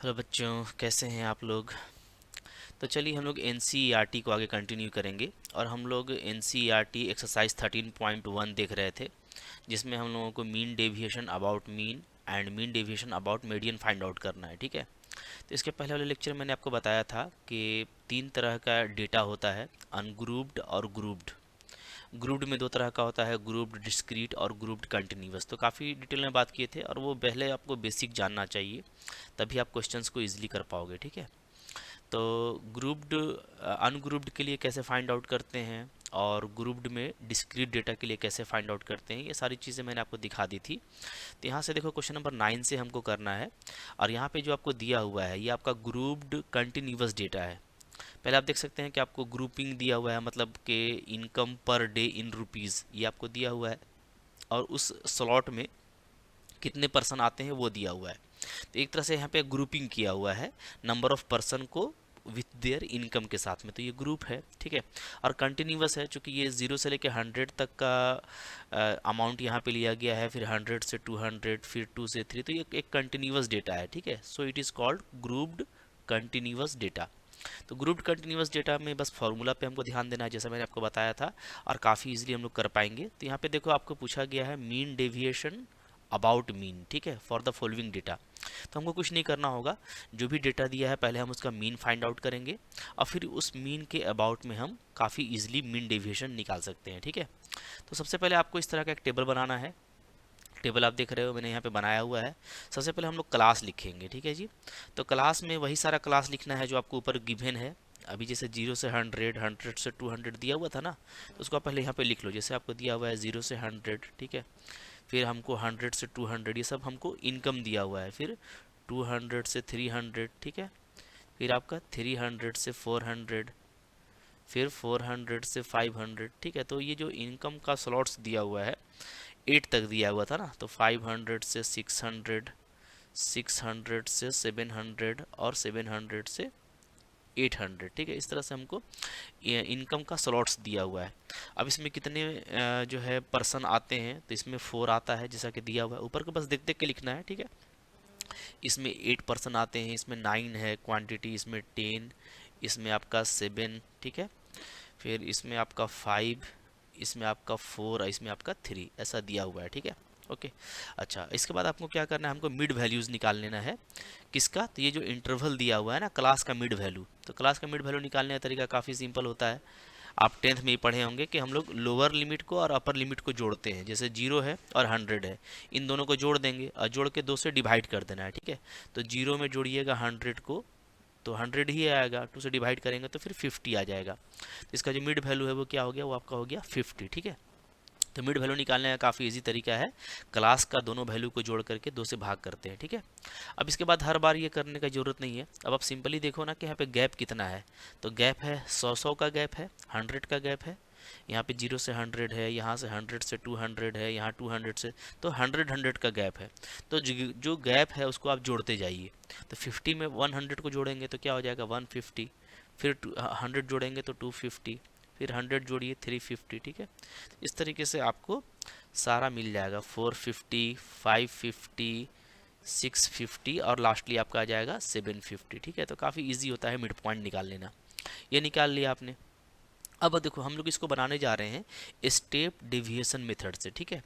Hello बच्चों, कैसे हैं आप लोग। तो चलिए हम लोग एनसीईआरटी को आगे कंटिन्यू करेंगे और हम लोग एनसीईआरटी एक्सरसाइज 13.1 देख रहे थे, जिसमें हम लोगों को mean deviation about mean and mean deviation about median find out करना है। ठीक है। तो इसके पहले वाले लेक्चर में मैंने आपको बताया था कि तीन तरह का डेटा होता है, अनग्रुप्ड और ग्रुप्ड। ग्रुप्ड में दो तरह का होता है, ग्रुप्ड डिस्क्रीट और ग्रुप्ड कंटिन्यूअस। तो काफ़ी डिटेल में बात किए थे और वो पहले आपको बेसिक जानना चाहिए, तभी आप क्वेश्चंस को इजीली कर पाओगे। ठीक है। तो ग्रुप्ड अनग्रुप्ड के लिए कैसे फाइंड आउट करते हैं और ग्रुप्ड में डिस्क्रीट डेटा के लिए कैसे फाइंड आउट करते हैं, ये सारी चीज़ें मैंने आपको दिखा दी थी। तो यहाँ से देखो, क्वेश्चन नंबर 9 से हमको करना है और यहाँ पे जो आपको दिया हुआ है ये आपका ग्रुप्ड कंटिन्यूअस डेटा है। पहले आप देख सकते हैं कि आपको ग्रुपिंग दिया हुआ है, मतलब कि income per day in rupees ये आपको दिया हुआ है और उस स्लॉट में कितने पर्सन आते हैं वो दिया हुआ है। तो एक तरह से यहाँ पे ग्रुपिंग किया हुआ है नंबर ऑफ पर्सन को विथ देयर इनकम के साथ में, तो ये ग्रुप है। ठीक है। और कंटिन्यूअस है, चूंकि ये 0 से लेकर 100 तक का अमाउंट यहाँ पे लिया गया है, फिर 100 से 200, फिर 2 से 3, तो ये एक कंटिन्यूअस डेटा है। ठीक है। So it is called grouped continuous data. तो ग्रुप्ड कंटिन्यूअस डेटा में बस फॉर्मूला पे हमको ध्यान देना है, जैसा मैंने आपको बताया था, और काफ़ी इजीली हम लोग कर पाएंगे। तो यहाँ पे देखो, आपको पूछा गया है मीन डेविएशन अबाउट मीन। ठीक है। For the following data. तो हमको कुछ नहीं करना होगा, जो भी डेटा दिया है पहले हम उसका मीन फाइंड आउट करेंगे और फिर उस मीन के अबाउट में हम काफ़ी इजीली मीन डेविएशन निकाल सकते हैं। ठीक है। तो सबसे पहले आपको इस तरह का एक टेबल बनाना है। टेबल आप देख रहे हो मैंने यहाँ पे बनाया हुआ है। सबसे पहले हम लोग क्लास लिखेंगे। ठीक है जी। तो क्लास में वही सारा क्लास लिखना है जो आपको ऊपर गिवन है। अभी जैसे 0 से 100, 100 से 200 दिया हुआ था ना, तो उसको आप पहले यहाँ पे लिख लो। जैसे आपको दिया हुआ है 0 से 100, ठीक है। फिर हमको 100 से 200, ये सब हमको इनकम दिया हुआ है। फिर 200 से 300, ठीक है। फिर आपका 300 से 400, फिर 400 से 500। ठीक है। तो ये जो इनकम का स्लॉट्स दिया हुआ है 8 तक दिया हुआ था ना, तो 500 से 600, 600 से 700 और 700 से 800। ठीक है। इस तरह से हमको इनकम का स्लॉट्स दिया हुआ है। अब इसमें कितने जो है पर्सन आते हैं, तो इसमें 4 आता है जैसा कि दिया हुआ है। ऊपर को बस देख देख के लिखना है। ठीक है। इसमें 8 पर्सन आते हैं, इसमें 9 है क्वांटिटी, इसमें 10, इसमें आपका 7। ठीक है। फिर इसमें आपका 5, इसमें आपका 4 और इसमें आपका 3, ऐसा दिया हुआ है। ठीक है। ओके। अच्छा, इसके बाद आपको क्या करना है, हमको मिड वैल्यूज़ निकाल लेना है। किसका? तो ये जो इंटरवल दिया हुआ है ना, क्लास का मिड वैल्यू। तो क्लास का मिड वैल्यू निकालने का तरीका काफ़ी सिंपल होता है। आप 10th में ही पढ़े होंगे कि हम लोग लोअर लिमिट को और अपर लिमिट को जोड़ते हैं। जैसे 0 है और 100 है, इन दोनों को जोड़ देंगे और जोड़ के 2 से डिवाइड कर देना है। ठीक है। तो 0 में जोड़िएगा 100 को, तो 100 ही आएगा। 2 से डिवाइड करेंगे तो फिर 50 आ जाएगा। तो इसका जो मिड वैल्यू है वो क्या हो गया, वो आपका हो गया 50। ठीक है। तो मिड वैल्यू निकालने का काफ़ी इजी तरीका है, क्लास का दोनों वैल्यू को जोड़ करके 2 से भाग करते हैं। ठीक है। अब इसके बाद हर बार ये करने की ज़रूरत नहीं है। अब आप सिंपली देखो ना कि यहाँ पे गैप कितना है। तो गैप है 100 का गैप है, 100 का गैप है। यहाँ पे 0 से 100 है, यहाँ से 100 से 200 है, यहाँ 200 से, तो 100 का गैप है। तो जो गैप है उसको आप जोड़ते जाइए। तो 50 में 100 को जोड़ेंगे तो क्या हो जाएगा 150, फिर 100 जोड़ेंगे तो 250, फिर 100 जोड़िए 350। ठीक है। इस तरीके से आपको सारा मिल जाएगा, 450, 550, 650 और लास्टली आपका आ जाएगा 750। ठीक है। तो काफ़ी इजी होता है मिड पॉइंट निकाल लेना। ये निकाल लिया आपने। अब देखो, हम लोग इसको बनाने जा रहे हैं स्टेप डेविएशन मेथड से। ठीक है।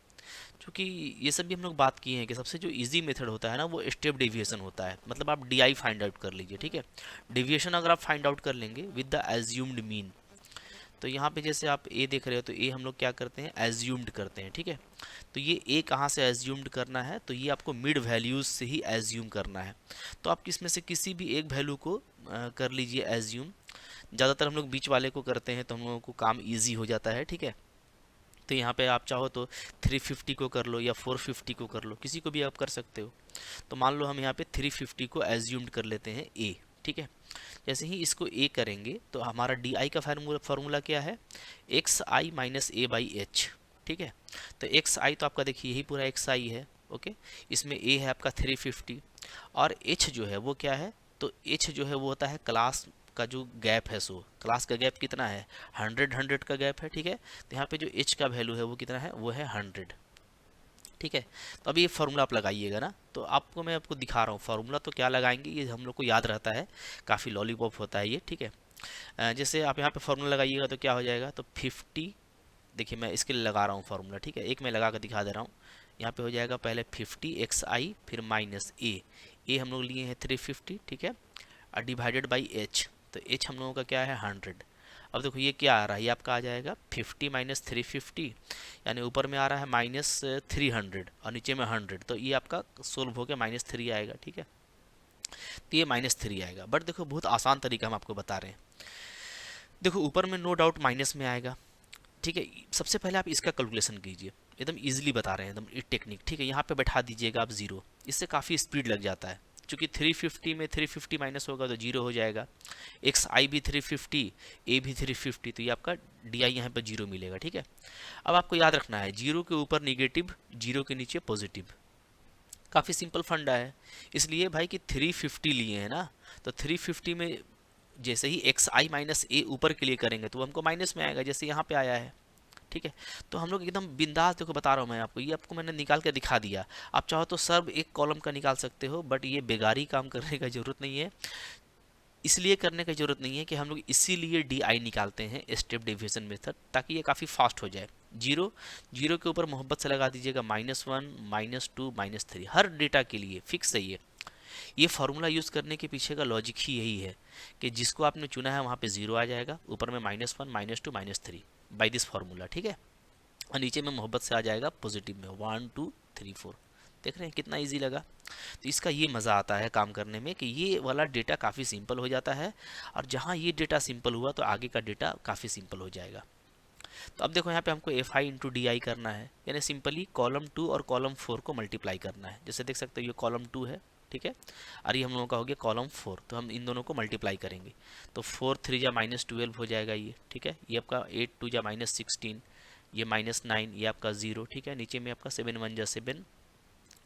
क्योंकि ये सब भी हम लोग बात किए हैं कि सबसे जो इजी मेथड होता है ना, वो स्टेप डेविएशन होता है। मतलब आप डी आई फाइंड आउट कर लीजिए। ठीक है। डेविएशन अगर आप फाइंड आउट कर लेंगे विद द एज्यूम्ड मीन, तो यहाँ पे जैसे आप ए देख रहे हो, तो ए हम लोग क्या करते हैं, एज्यूम्ड करते हैं। ठीक है। तो ये ए कहाँ से एज्यूम्ड करना है, तो ये आपको मिड वैल्यूज से ही एज्यूम करना है। तो आप किसमें से किसी भी एक वैल्यू को कर लीजिए एज्यूम। ज़्यादातर हम लोग बीच वाले को करते हैं, तो हम लोगों को काम ईजी हो जाता है। ठीक है। तो यहाँ पे आप चाहो तो 350 को कर लो या 450 को कर लो, किसी को भी आप कर सकते हो। तो मान लो हम यहाँ पे 350 को एज्यूम्ड कर लेते हैं ए। ठीक है। जैसे ही इसको ए करेंगे तो हमारा डी आई का फार्मूला क्या है, x I minus A by H. ठीक है। तो एक्स आई तो आपका देखिए यही पूरा एक्स आई है। ओके। इसमें ए है आपका 350 और एच जो है वो क्या है, तो एच जो है वो होता है क्लास का जो गैप है। सो क्लास का गैप कितना है, 100 100 का गैप है। ठीक है। तो यहाँ पे जो एच का वैल्यू है वो कितना है, वो है 100। ठीक है। तो अभी ये फार्मूला आप लगाइएगा ना, तो आपको मैं आपको दिखा रहा हूँ फार्मूला तो क्या लगाएंगे, ये हम लोग को याद रहता है, काफ़ी लॉलीपॉप होता है ये, ठीक है। जैसे आप यहाँ पे फार्मूला लगाइएगा तो क्या हो जाएगा, तो 50, देखिए मैं इसके लिए लगा रहा हूँ फार्मूला, ठीक है, एक मैं लगा कर दिखा दे रहा हूँ। यहाँ पे हो जाएगा पहले 50xi फिर माइनस ए हम लोग लिए हैं 350, ठीक है, और डिवाइडेड बाई एच, तो एच हम लोगों का क्या है 100। अब देखो ये क्या आ रहा है, ये आपका आ जाएगा 50 माइनस 350, यानी ऊपर में आ रहा है माइनस 300 और नीचे में 100, तो ये आपका सोल्व होकर -3 आएगा, ठीक है। तो ये -3 आएगा, बट देखो बहुत आसान तरीका हम आपको बता रहे हैं। देखो ऊपर में नो डाउट माइनस में आएगा, ठीक है। सबसे पहले आप इसका कैलकुलेशन कीजिए, एकदम इजीली बता रहे हैं, एकदम टेक्निक, ठीक है। यहाँ पे बैठा दीजिएगा आप 0, इससे काफ़ी स्पीड लग जाता है, क्योंकि 350 में 350 माइनस होगा तो 0 हो जाएगा। एक्स आई भी 350, ए भी 350, तो ये आपका डी आई यहाँ पर 0 मिलेगा, ठीक है। अब आपको याद रखना है 0 के ऊपर निगेटिव, 0 के नीचे पॉजिटिव, काफ़ी सिंपल फंडा है। इसलिए भाई कि 350 लिए हैं ना, तो 350 में जैसे ही एक्स आई माइनस ए ऊपर के लिए करेंगे तो हमको माइनस में आएगा, जैसे यहाँ पे आया है, ठीक है। तो हम लोग एकदम बिंदास, देखो बता रहा हूँ मैं आपको, ये आपको मैंने निकाल के दिखा दिया। आप चाहो तो सब एक कॉलम का निकाल सकते हो, बट ये बेगारी काम करने का जरूरत नहीं है, इसलिए करने की जरूरत नहीं है कि हम लोग इसीलिए डी आई निकालते हैं स्टेप डिवीजन मेथड, ताकि ये काफ़ी फास्ट हो जाए। 0 0 के ऊपर मोहब्बत से लगा दीजिएगा -1 -2 -3, हर डेटा के लिए फिक्स है ये फार्मूला यूज़ करने के पीछे का लॉजिक ही यही है कि जिसको आपने चुना है वहाँ पे 0 आ जाएगा, ऊपर में -1 -2 -3 बाय दिस फार्मूला, ठीक है, और नीचे में मोहब्बत से आ जाएगा पॉजिटिव में 1 2 3 4। देख रहे हैं कितना इजी लगा। तो इसका ये मज़ा आता है काम करने में कि ये वाला डेटा काफ़ी सिंपल हो जाता है, और जहाँ ये डेटा सिंपल हुआ तो आगे का डेटा काफ़ी सिंपल हो जाएगा। तो अब देखो यहाँ पे हमको F I into D I करना है, यानी सिंपली कॉलम 2 और कॉलम 4 को मल्टीप्लाई करना है। जैसे देख सकते हो ये कॉलम 2 है, ठीक है, और ये हम लोगों का हो गया कॉलम 4, तो हम इन दोनों को मल्टीप्लाई करेंगे, तो 4 3 जा -12 हो जाएगा ये, ठीक है। ये आपका 8 2 जा -16, ये -9, ये आपका 0, ठीक है। नीचे में आपका 7 1 जा 7,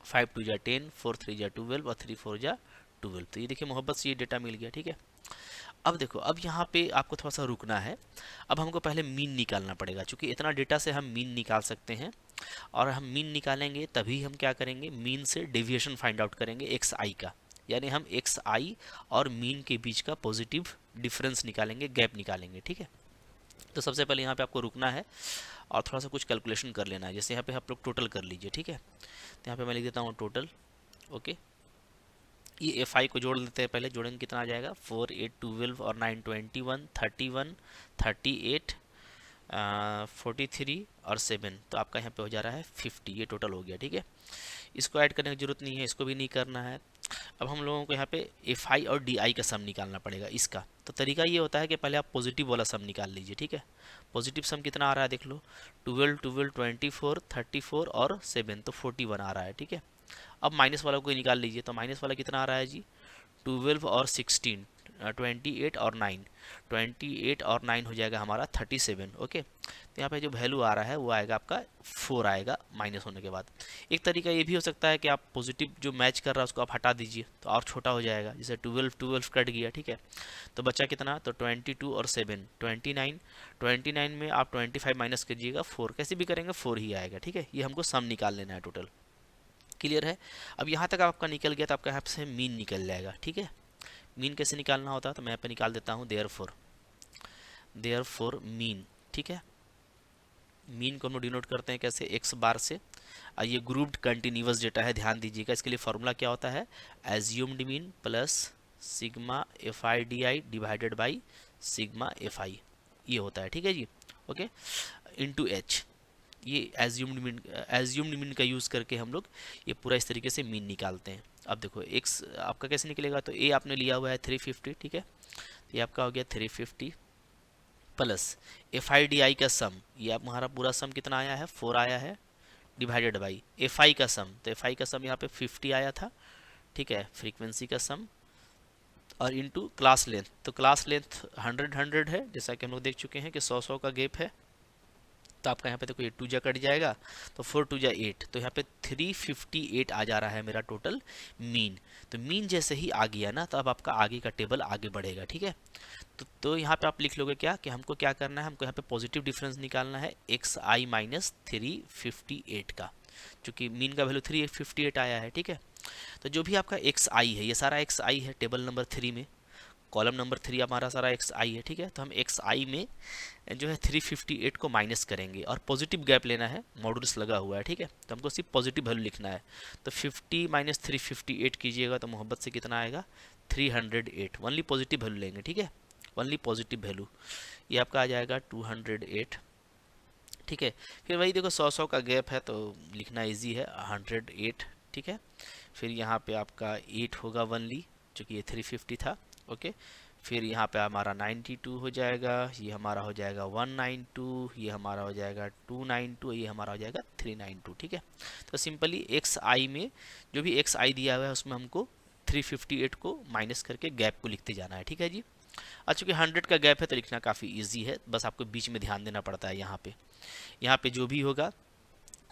5 2 जा 10, 4 3 जा 12 और 3 4 जा 12। तो ये देखिए मोहब्बत से ये डेटा मिल गया, ठीक है। अब देखो, अब यहाँ पे आपको थोड़ा सा रुकना है। अब हमको पहले मीन निकालना पड़ेगा, क्योंकि इतना डेटा से हम मीन निकाल सकते हैं, और हम मीन निकालेंगे तभी हम क्या करेंगे, मीन से डेविएशन फाइंड आउट करेंगे एक्स आई का, यानी हम एक्स आई और मीन के बीच का पॉजिटिव डिफरेंस निकालेंगे, गैप निकालेंगे, ठीक है। तो सबसे पहले यहाँ पे आपको रुकना है और थोड़ा सा कुछ कैलकुलेशन कर लेना है। जैसे यहाँ पे आप लोग टोटल कर लीजिए, ठीक है। तो यहाँ पे मैं लिख देता हूँ टोटल, ओके। ये एफ आई को जोड़ लेते हैं, पहले जोड़ेंगे कितना आ जाएगा, 4 8 12 और 9 21 31 38 43 और 7, तो आपका यहाँ पे हो जा रहा है 50, ये टोटल हो गया, ठीक है। इसको ऐड करने की जरूरत नहीं है, इसको भी नहीं करना है। अब हम लोगों को यहाँ पे एफ आई और डी आई का सम निकालना पड़ेगा इसका। तो तरीका ये होता है कि पहले आप पॉजिटिव वाला सम निकाल लीजिए, ठीक है। पॉजिटिव सम कितना आ रहा है देख लो, 12 12 24 34 और 7, तो 41 आ रहा है, ठीक है। अब माइनस वाला को निकाल लीजिए, तो माइनस वाला कितना आ रहा है जी, 12 और 16, 28 और 9, 28 और 9 हो जाएगा हमारा 37, ओके। तो यहाँ पे जो वैल्यू आ रहा है वो आएगा आपका 4 आएगा माइनस होने के बाद। एक तरीका ये भी हो सकता है कि आप पॉजिटिव जो मैच कर रहा है उसको आप हटा दीजिए, तो और छोटा हो जाएगा, जैसे 12 12 कट गया, ठीक है। तो बचा कितना, तो 22 और 7 29, 29 में आप 25 माइनस कीजिएगा 4, कैसे भी करेंगे 4 ही आएगा, ठीक है। ये हमको सम निकाल लेना है टोटल, क्लियर है। अब यहाँ तक आपका निकल गया, तो आपका यहाँ से मीन निकल जाएगा, ठीक है। मीन कैसे निकालना होता है, तो मैं यहाँ पे निकाल देता हूँ देयरफॉर मीन, ठीक है। मीन को हम लोग डिनोट करते हैं कैसे, एक्स बार से। ये ग्रुप्ड कंटिन्यूअस डेटा है, ध्यान दीजिएगा। इसके लिए फॉर्मूला क्या होता है, assumed mean plus sigma F I D I divided by sigma F आई, ये होता है, ठीक है जी, ओके, इंटू एच। ये एज्यूम्ड मीन का यूज़ करके हम लोग ये पूरा इस तरीके से मीन निकालते हैं। अब देखो एक्स आपका कैसे निकलेगा, तो ए आपने लिया हुआ है 350, ठीक है। तो ये आपका हो गया 350 plus F I D I का सम, ये आप हमारा पूरा सम कितना आया है 4 आया है, डिवाइडेड बाई एफ आई का सम, तो एफ आई का सम यहाँ पे 50 आया था, ठीक है, फ्रीक्वेंसी का सम, और इनटू क्लास लेंथ। तो क्लास लेंथ 100 100 है, जैसा कि हम लोग देख चुके हैं कि 100 100 का गैप है। तो आपका यहाँ पे देखो 8 2 जा कट जाएगा, तो 4 2 जा 8, तो यहाँ पे 358 आ जा रहा है मेरा टोटल मीन। तो मीन जैसे ही आ गया ना, तो अब आपका आगे का टेबल आगे बढ़ेगा, ठीक है। तो यहाँ पे आप लिख लोगे क्या कि हमको क्या करना है, हमको यहाँ पे पॉजिटिव डिफरेंस निकालना है एक्स आई माइनस 358 का। चूँकि मीन का वैल्यू 358 आया है, ठीक है। तो जो भी आपका एक्स आई है, ये सारा एक्स आई है टेबल नंबर 3 में, कॉलम नंबर 3 हमारा सारा एक्स आई है, ठीक है। तो हम एक्स आई में जो है 358 को माइनस करेंगे और पॉजिटिव गैप लेना है, मॉडुलस लगा हुआ है, ठीक है। तो हमको सिर्फ पॉजिटिव वैल्यू लिखना है। तो 50 माइनस 358 कीजिएगा तो मोहब्बत से कितना आएगा, 308। ओनली पॉजिटिव वैल्यू लेंगे, ठीक है, ओनली पॉजिटिव वैल्यू। ये आपका आ जाएगा 208, ठीक है। फिर वही देखो 100 का गैप है तो लिखना इजी है, 108, ठीक है। फिर यहाँ पे आपका 8 होगा ओनली, चूँकि ये 350 था, ओके। फिर यहाँ पे हमारा 92 हो जाएगा, ये हमारा हो जाएगा 192, ये हमारा हो जाएगा 292, ये हमारा हो जाएगा 392, ठीक है। तो सिंपली एक्स आई में जो भी एक्स आई दिया हुआ है उसमें हमको 358 को माइनस करके गैप को लिखते जाना है, ठीक है जी। और चूँकि 100 का गैप है तो लिखना काफ़ी ईजी है, बस आपको बीच में ध्यान देना पड़ता है। यहाँ पे जो भी होगा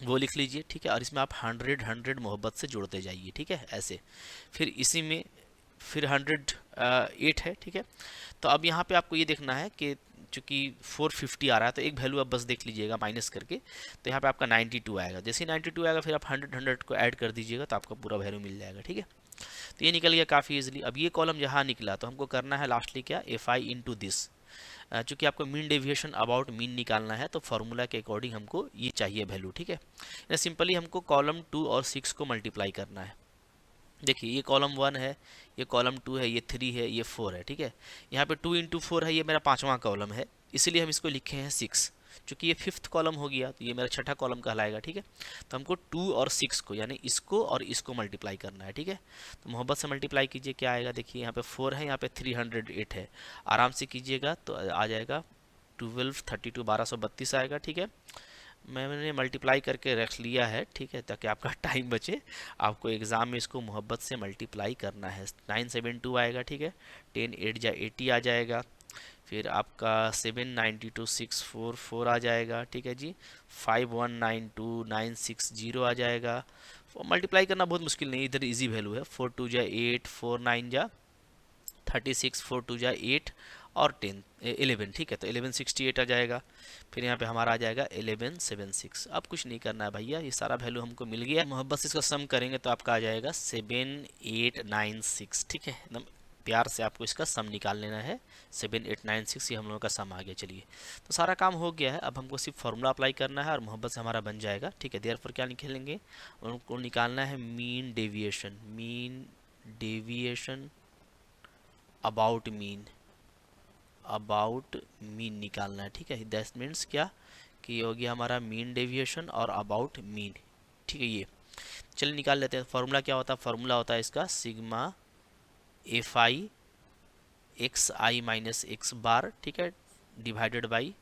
वो लिख लीजिए, ठीक है। और इसमें आप 100 मोहब्बत से जोड़ते जाइए, ठीक है, ऐसे। फिर इसी में फिर 108 है, ठीक है। तो अब यहाँ पे आपको ये देखना है कि चूँकि 450 आ रहा है तो एक वैल्यू आप बस देख लीजिएगा माइनस करके, तो यहाँ पे आपका 92 आएगा। जैसे ही 92 आएगा फिर आप 100 को ऐड कर दीजिएगा तो आपका पूरा वैल्यू मिल जाएगा, ठीक है। तो ये निकल गया काफ़ी इजीली। अब ये कॉलम जहाँ निकला तो हमको करना है लास्टली क्या, एफ आई इंटू दिस। चूँकि आपको मीन डेविएशन अबाउट मीन निकालना है तो फार्मूला के अकॉर्डिंग हमको ये चाहिए वैल्यू, ठीक है। सिंपली हमको कॉलम 2 और 6 को मल्टीप्लाई करना है। देखिए ये कॉलम 1 है, ये कॉलम 2 है, ये 3 है, ये 4 है, ठीक है। यहाँ पे 2 इंटू 4 है, ये मेरा 5वां कॉलम है, इसीलिए हम इसको लिखे हैं 6। चूँकि ये 5th कॉलम हो गया तो ये मेरा 6ठा कॉलम कहलाएगा, ठीक है। तो हमको 2 और 6 को यानी इसको और इसको मल्टीप्लाई करना है, ठीक है। तो मोहब्बत से मल्टीप्लाई कीजिए, क्या आएगा देखिए, यहाँ पे 4 है, यहाँ पे 308 है, आराम से कीजिएगा तो आ जाएगा 12 32 1232 आएगा, ठीक है। मैंने मल्टीप्लाई करके रख लिया है, ठीक है, ताकि आपका टाइम बचे। आपको एग्ज़ाम में इसको मोहब्बत से मल्टीप्लाई करना है। 972 आएगा, ठीक है। 10 8 जा 80 आ जाएगा। फिर आपका 792 644 आ जाएगा, ठीक है जी। 5192 960 आ जाएगा। मल्टीप्लाई करना बहुत मुश्किल नहीं, इधर इजी वैल्यू है। 4 2 जा 8, 4 9 जा 36, 4 2 जा 8 और 10 11, ठीक है। तो 1168 आ जाएगा। फिर यहाँ पे हमारा आ जाएगा 1176। अब कुछ नहीं करना है भैया, ये सारा वैल्यू हमको मिल गया। मोहब्बत से इसका सम करेंगे तो आपका आ जाएगा 7896, ठीक है। एकदम प्यार से आपको इसका सम निकाल लेना है। 7896 ये हम लोगों का सम आ गया। चलिए तो सारा काम हो गया है, अब हमको सिर्फ फार्मूला अप्लाई करना है और मोहब्बत से हमारा बन जाएगा, ठीक है। देयरफॉर क्या निकालेंगे, उनको निकालना है मीन डेविएशन अबाउट मीन निकालना है, ठीक है। दैट मीन्स क्या कि ये हो गया हमारा मीन डेविएशन और अबाउट मीन, ठीक है। ये चलिए निकाल लेते हैं। फार्मूला क्या होता है, फार्मूला होता है इसका sigma F I X I minus X bar, ठीक है, divided by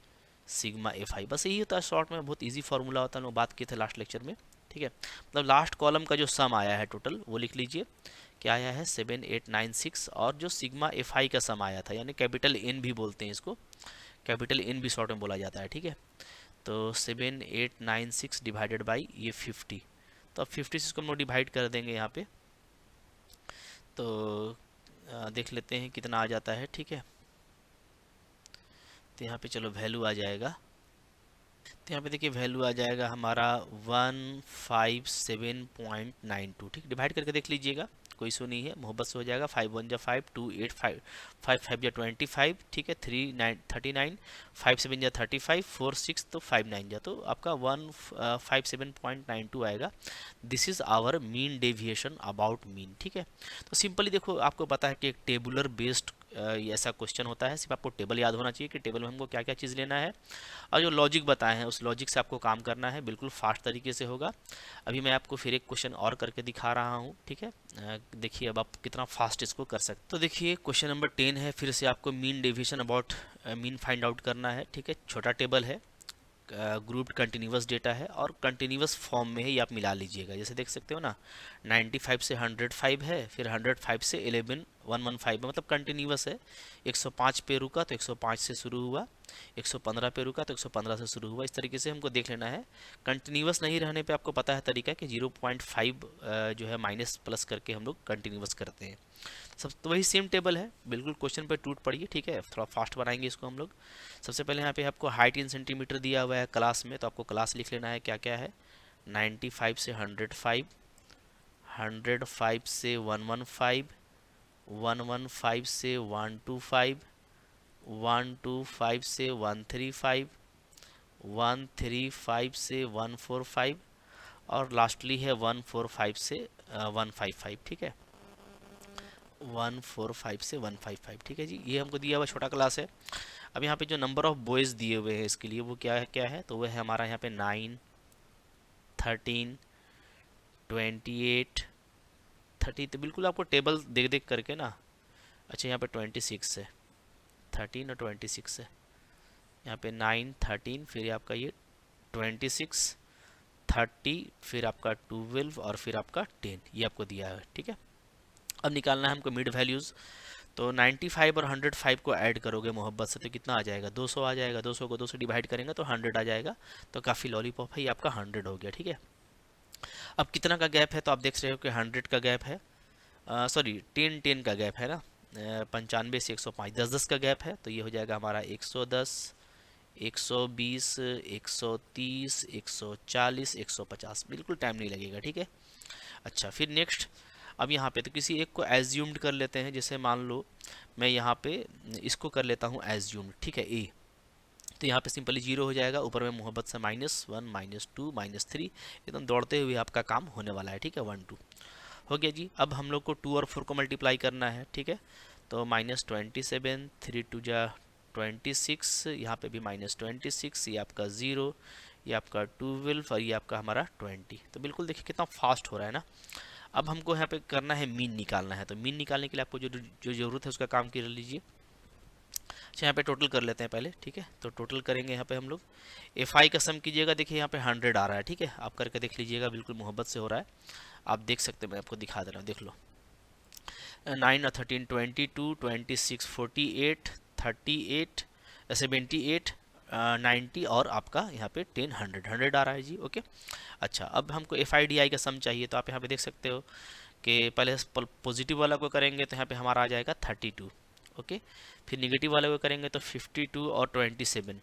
sigma F I. बस यही होता है शॉर्ट में, बहुत इजी फार्मूला होता है, हम लोग बात किए थे लास्ट लेक्चर में, ठीक है। मतलब लास्ट कॉलम का जो सम आया है टोटल वो लिख लीजिए, क्या आया है 7896, और जो सिग्मा एफ आई का सम आया था, यानी कैपिटल एन भी बोलते हैं इसको, कैपिटल एन भी शॉर्ट में बोला जाता है, ठीक है। तो 7896 डिवाइडेड बाई ये 50, तो अब 50 से इसको हम लोग डिवाइड कर देंगे यहाँ पे, तो देख लेते हैं कितना आ जाता है, ठीक है। तो यहाँ पे चलो वैल्यू आ जाएगा, तो यहाँ पे देखिए वैल्यू आ जाएगा हमारा 157.92, ठीक। डिवाइड करके देख लीजिएगा, कोई इशू नहीं है, मोहब्बत से हो जाएगा। 5 1 जा 5, 2 8 5 5 5 जा 25, ठीक है। 3 9 39, 5 7 जा 35, 4 6 तो 5 9 जा, तो आपका 157.92 आएगा। This is our mean deviation about mean, ठीक है। तो सिंपली देखो, आपको पता है कि एक टेबुलर बेस्ड ऐसा क्वेश्चन होता है, सिर्फ आपको टेबल याद होना चाहिए कि टेबल में हमको क्या क्या चीज़ लेना है, और जो लॉजिक बताए हैं उस लॉजिक से आपको काम करना है, बिल्कुल फास्ट तरीके से होगा। अभी मैं आपको फिर एक क्वेश्चन और करके दिखा रहा हूँ, ठीक है। देखिए अब आप कितना फास्ट इसको कर सकते। तो देखिए क्वेश्चन नंबर 10 है, फिर से आपको mean deviation about mean find out करना है, ठीक है। छोटा टेबल है, ग्रुप्ड कंटिन्यूअस डेटा है और कंटिन्यूअस फॉर्म में ही आप मिला लीजिएगा। जैसे देख सकते हो ना, 95 से 105 है, फिर 105 से 11115 है, मतलब कंटिन्यूअस है। 105 पे रुका तो 105 से शुरू हुआ, 115 पे रुका तो 115 से शुरू हुआ। इस तरीके से हमको देख लेना है। कंटिन्यूअस नहीं रहने पे आपको पता है तरीका कि 0.5 जो है माइनस प्लस करके हम लोग कंटिन्यूअस करते हैं। सब तो वही सेम टेबल है, बिल्कुल क्वेश्चन पे टूट पड़िए, ठीक है। थोड़ा फास्ट बनाएंगे इसको हम लोग। सबसे पहले यहाँ पे आपको हाइट इन सेंटीमीटर दिया हुआ है क्लास में, तो आपको क्लास लिख लेना है क्या क्या है। 95 से 105, 105 से 115, 115 से 125, 125 से 135, 135 से 145 और लास्टली है 145 से 155। ठीक है, 145 से 155। ठीक है जी, ये हमको दिया हुआ छोटा क्लास है। अब यहाँ पे जो नंबर ऑफ बॉयज़ दिए हुए हैं इसके लिए वो क्या है तो वो है हमारा यहाँ पे 9, 13, 28, 30। तो बिल्कुल आपको टेबल देख देख करके ना, अच्छा यहाँ पे 26 है, 13 और 26 है, यहाँ पे 9, 13, फिर आपका ये 26, 30, फिर आपका 12 और फिर आपका 10, ये आपको दिया है। ठीक है, अब निकालना है हमको मिड वैल्यूज़। तो 95 और 105 को ऐड करोगे मोहब्बत से तो कितना आ जाएगा, 200 आ जाएगा। 200 को 2 से डिवाइड करेंगे तो 100 आ जाएगा। तो काफ़ी लॉलीपॉप है, ये आपका 100 हो गया। ठीक है, अब कितना का गैप है तो आप देख रहे हो कि 100 का गैप है, सॉरी 10 का गैप है ना, 95 से 105, 10 का गैप है। तो ये हो जाएगा हमारा 110, 120, 130, 140, 150। बिल्कुल टाइम नहीं लगेगा। ठीक है, अच्छा फिर नेक्स्ट, अब यहाँ पे तो किसी एक को एज्यूम्ड कर लेते हैं। जैसे मान लो मैं यहाँ पे इसको कर लेता हूँ एज्यूम्ड। ठीक है, ए, तो यहाँ पे सिंपली 0 हो जाएगा, ऊपर में मोहब्बत से -1, -2, -3, एकदम दौड़ते हुए आपका काम होने वाला है। ठीक है, 1, 2 हो गया जी। अब हम लोग को 2 और 4 को मल्टीप्लाई करना है। ठीक है, तो -27, 3 2 जा 26, यहाँ पे भी -26, ये आपका 0, ये आपका 12 और ये आपका हमारा 20। तो बिल्कुल देखिए कितना फास्ट हो रहा है ना। अब हमको यहाँ पे करना है मीन निकालना है। तो मीन निकालने के लिए आपको जो जो ज़रूरत है उसका काम कर लीजिए। अच्छा, यहाँ पे टोटल कर लेते हैं पहले। ठीक है, तो टोटल करेंगे यहाँ पे हम लोग। FI का सम कीजिएगा, देखिए यहाँ पे 100 आ रहा है। ठीक है, आप करके देख लीजिएगा, बिल्कुल मोहब्बत से हो रहा है, आप देख सकते हैं। मैं आपको दिखा दे रहा हूँ, देख लो। 9 और 13, 22, 26, 48, 38, 78, 90 और आपका यहाँ पे 10, 100 आ रहा है जी। ओके, अच्छा अब हमको FIDI का सम चाहिए। तो आप यहाँ पे देख सकते हो कि पहले पॉजिटिव वाला को करेंगे तो यहाँ पे हमारा आ जाएगा 32। ओके, फिर निगेटिव वाले को करेंगे तो 52 और 27,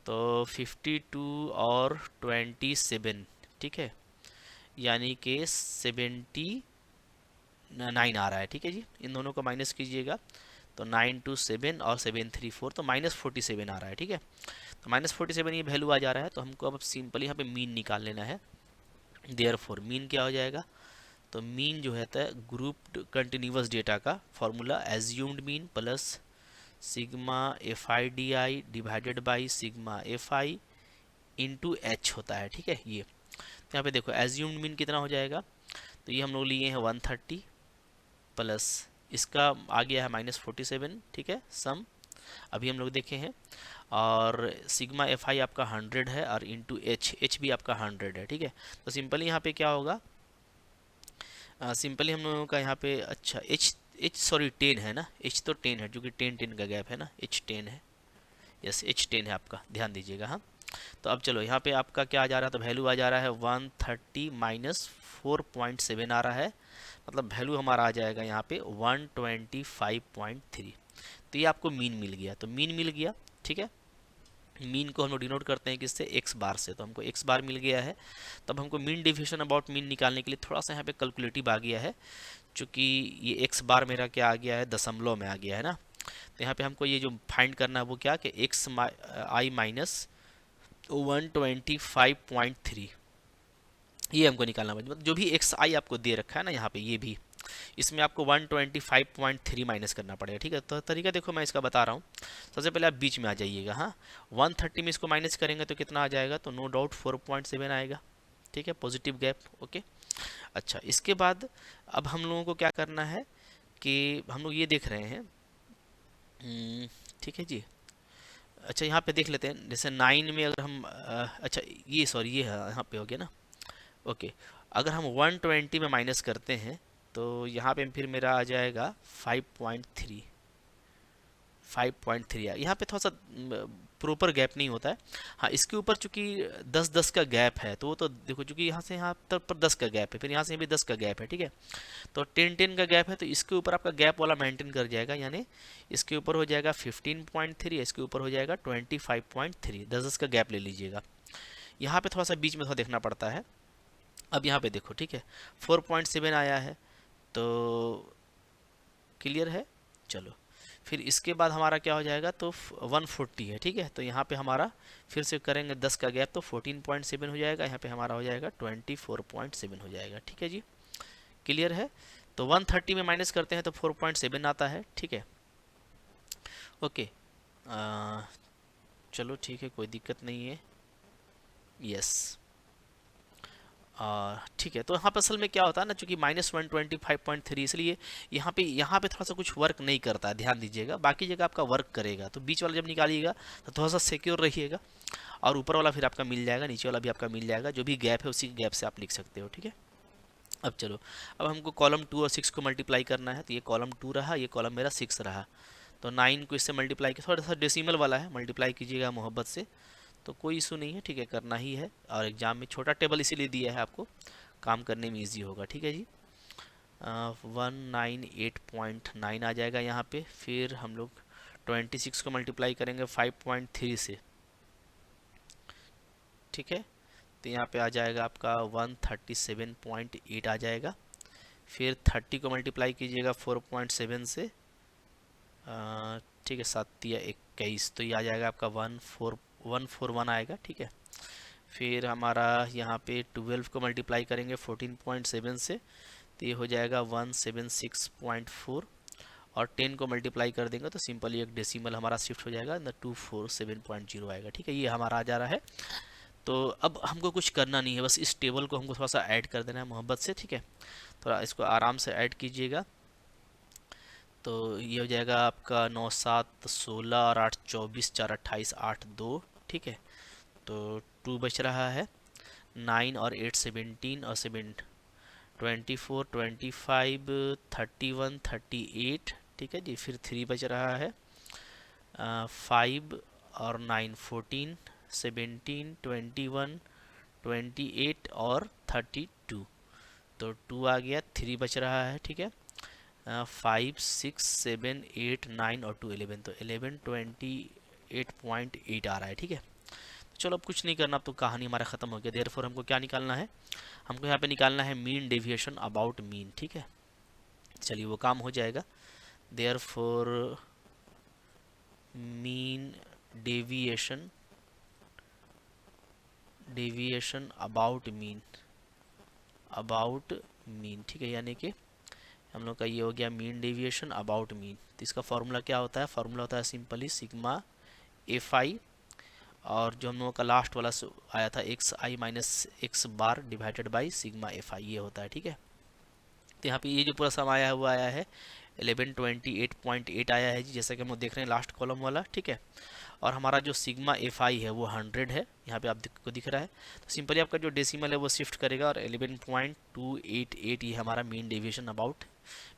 तो 52 और 27। ठीक है, यानी कि 79 आ रहा है। ठीक है जी, इन दोनों को माइनस कीजिएगा तो 9 2 7 और 7 3 4, तो -47 आ रहा है। ठीक है, तो -47 ये वैल्यू आ जा रहा है। तो हमको अब सिंपली यहाँ पे मीन निकाल लेना है। देयरफॉर मीन क्या हो जाएगा, तो मीन जो है ग्रुप्ड कंटिन्यूअस डेटा का formula assumed mean plus sigma FIDI divided by sigma FI into H होता है। ठीक है, ये तो यहाँ पे देखो एज्यूम्ड मीन कितना हो जाएगा, तो ये हम लोग लिए हैं 130 प्लस इसका आ गया है -47। ठीक है, सम अभी हम लोग देखे हैं, और सिग्मा FI आपका 100 है और इंटू H भी आपका 100 है। ठीक है, तो सिंपली यहाँ पे क्या होगा, सिंपली हम लोगों का यहाँ पे, अच्छा H सॉरी 10 है ना, H तो 10 है, जो कि 10 का गैप है ना, H 10 है, यस H 10 है आपका, ध्यान दीजिएगा। हाँ, तो अब चलो यहाँ पे आपका क्या आ जा रहा है, तो वैल्यू आ जा रहा है 130 -4.7 आ रहा है, मतलब वैल्यू हमारा आ जाएगा यहाँ पे 125.3। तो ये आपको मीन मिल गया। तो मीन मिल गया। ठीक है, मीन को हम लोग डिनोट करते हैं किससे, x बार से। तो हमको x बार मिल गया है। तब हमको मीन डिवीजन अबाउट मीन निकालने के लिए थोड़ा सा यहाँ पे कैलकुलेटिव आ गया है, चूँकि ये x बार मेरा क्या आ गया है, दशमलव में आ गया है ना। तो यहाँ पे हमको ये जो फाइंड करना है वो क्या, कि XI माइनस 125.3, ये हमको निकालना है। मतलब जो भी XI आपको दे रखा है ना यहाँ पे, ये भी इसमें आपको 125.3 माइनस करना पड़ेगा। ठीक है, तो तरीका देखो मैं इसका बता रहा हूँ। सबसे पहले आप बीच में आ जाइएगा। हाँ, 130 में इसको माइनस करेंगे तो कितना आ जाएगा, तो नो डाउट 4.7 आएगा। ठीक है, पॉजिटिव गैप। ओके, अच्छा इसके बाद अब हम लोगों को क्या करना है कि हम लोग ये देख रहे हैं, ठीक है जी। अच्छा यहाँ पे देख लेते हैं, जैसे 9 में अगर हम अच्छा ये सॉरी ये यहाँ पे हो गया ना। ओके, अगर हम 120 में माइनस करते हैं तो यहाँ पे फिर मेरा आ जाएगा 5.3। 5.3 यहाँ पे थोड़ा सा प्रॉपर गैप नहीं होता है। हाँ, इसके ऊपर चूंकि 10-10 का गैप है, तो वो तो देखो चूंकि यहाँ से यहाँ तक पर 10 का गैप है, फिर यहाँ से भी 10 का गैप है। ठीक है, तो 10-10 का गैप है, तो इसके ऊपर आपका गैप वाला मेंटेन कर जाएगा, यानी इसके ऊपर हो जाएगा 15.3, इसके ऊपर हो जाएगा 25.3। 10-10 का गैप ले लीजिएगा। यहाँ पे थोड़ा सा बीच में थोड़ा देखना पड़ता है। अब यहाँ पे देखो, ठीक है, 4.7 आया है, तो क्लियर है। चलो, फिर इसके बाद हमारा क्या हो जाएगा, तो 140 है, ठीक है। तो यहाँ पे हमारा फिर से करेंगे 10 का गैप, तो 14.7 हो जाएगा, यहाँ पे हमारा हो जाएगा 24.7 हो जाएगा, ठीक है जी, क्लियर है। तो 130 में माइनस करते हैं तो 4.7 आता है, ठीक है, ओके। चलो ठीक है, कोई दिक्कत नहीं है, यस। ठीक है, तो यहाँ पर असल में क्या होता है ना, चूंकि -125.3, इसलिए यहाँ पे थोड़ा सा कुछ वर्क नहीं करता है, ध्यान दीजिएगा। बाकी जगह आपका वर्क करेगा, तो बीच वाला जब निकालिएगा तो थोड़ा सा सिक्योर रहिएगा, और ऊपर वाला फिर आपका मिल जाएगा, नीचे वाला भी आपका मिल जाएगा, जो भी गैप है उसी गैप से आप लिख सकते हो, ठीक है। अब चलो, अब हमको कॉलम 2 और 6 को मल्टीप्लाई करना है, तो ये कॉलम 2 रहा, ये कॉलम मेरा 6 रहा। तो 9 को इससे मल्टीप्लाई, थोड़ा सा डेसिमल वाला है, मल्टीप्लाई कीजिएगा मोहब्बत से, तो कोई इशू नहीं है, ठीक है, करना ही है। और एग्जाम में छोटा टेबल इसीलिए दिया है आपको, काम करने में इजी होगा, ठीक है जी। 198.9 आ जाएगा यहाँ पे। फिर हम लोग 26 को मल्टीप्लाई करेंगे 5.3 से, ठीक है, तो यहाँ पे आ जाएगा आपका 137.8 आ जाएगा। फिर 30 को मल्टीप्लाई कीजिएगा 4.7 से, ठीक है, 7 या 21, तो ये आ जाएगा आपका 141 आएगा, ठीक है। फिर हमारा यहाँ पे 12 को मल्टीप्लाई करेंगे 14.7 से, तो ये हो जाएगा 176.4, और 10 को मल्टीप्लाई कर देंगे तो सिंपली एक डेसिमल हमारा शिफ्ट हो जाएगा, 247.0 आएगा, ठीक है, ये हमारा आ जा रहा है। तो अब हमको कुछ करना नहीं है, बस इस टेबल को हमको थोड़ा सा ऐड कर देना है मोहब्बत से, ठीक है। थोड़ा इसको आराम से ऐड कीजिएगा, तो ये हो जाएगा आपका 9 7 16 और 8 24 4 28 8 2, ठीक है। तो 2 बच रहा है, 9 और 8 17 और 7 24 25 31 38, ठीक है जी। फिर 3 बच रहा है, 5 और 9 14 17 21 28 और 32, तो 2 आ गया, 3 बच रहा है, ठीक है। 5 6 7 8 9 और 2 11, तो 11 28.8 आ रहा है, ठीक है। तो चलो, अब कुछ नहीं करना, अब तो कहानी हमारा ख़त्म हो गया। देयरफॉर हमको क्या निकालना है, हमको यहाँ पे निकालना है मीन डेविएशन अबाउट मीन, ठीक है। चलिए, वो काम हो जाएगा। Therefore mean deviation about mean, ठीक है, यानी कि हम लोग का ये हो गया मीन डेविएशन अबाउट मीन। तो इसका फॉर्मूला क्या होता है, फॉर्मूला होता है सिंपली सिग्मा एफ आई, और जो हम लोगों का लास्ट वाला आया था x I minus X bar divided by sigma F आई, ये होता है, ठीक है। तो यहाँ पे ये जो पूरा सम आया है वो आया है 1128.8 आया है जी, जैसा कि हम लोग देख रहे हैं लास्ट कॉलम वाला, ठीक है। और हमारा जो सिग्मा एफ आई है वो 100 है, यहाँ पे आपको दिख रहा है। तो सिंपली आपका जो डेसिमल है वो शिफ्ट करेगा, और 11.288 ये हमारा मीन डेविएशन अबाउट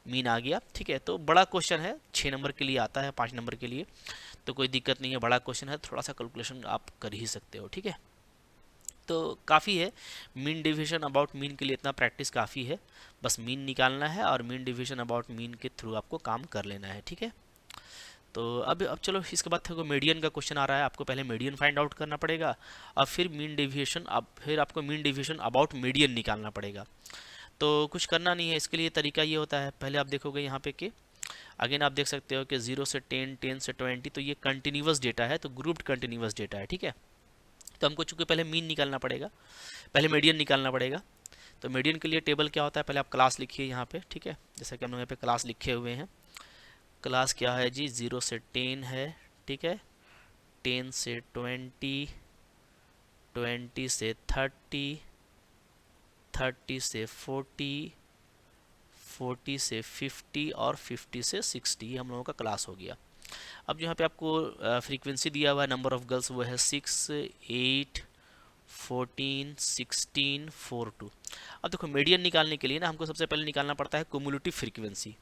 मीन आ गया, ठीक है। तो बड़ा क्वेश्चन है, 6 नंबर के लिए आता है, 5 नंबर के लिए तो कोई दिक्कत नहीं है, बड़ा क्वेश्चन है, थोड़ा सा कैलकुलेशन आप कर ही सकते हो, ठीक है। तो काफ़ी है, मीन डिवीजन अबाउट मीन के लिए इतना प्रैक्टिस काफ़ी है, बस मीन निकालना है और मीन डिवीजन अबाउट मीन के थ्रू आपको काम कर लेना है, ठीक है। तो अब चलो, इसके बाद देखो मीडियन का क्वेश्चन आ रहा है, आपको पहले मीडियन फाइंड आउट करना पड़ेगा, और फिर मीन डिवीजन, अब फिर आपको मीन डिवीजन अबाउट मीडियन निकालना पड़ेगा। तो कुछ करना नहीं है, इसके लिए तरीका ये होता है, पहले आप देखोगे यहाँ पे कि अगेन आप देख सकते हो कि 0 से 10 10 से 20, तो ये कंटिन्यूअस डेटा है, तो ग्रुप्ड कंटिन्यूअस डेटा है, ठीक है। तो हमको चूंकि पहले मीन निकालना पड़ेगा, पहले मीडियन निकालना पड़ेगा। तो मीडियन के लिए टेबल क्या होता है, पहले आप क्लास लिखिए यहाँ पे, ठीक है, जैसा कि हम लोग यहाँ पे क्लास लिखे हुए हैं। क्लास क्या है जी, 0 से 10 है, ठीक है, 10 से 20, 20 से 30, 30 से 40, 40 से 50 और 50 से 60, ये हम लोगों का क्लास हो गया। अब यहाँ पे आपको फ्रीक्वेंसी दिया हुआ है, नंबर ऑफ गर्ल्स वो है 6 8 14 16 4 2। अब देखो, मीडियन निकालने के लिए ना हमको सबसे पहले निकालना पड़ता है क्युमुलेटिव फ्रीक्वेंसी।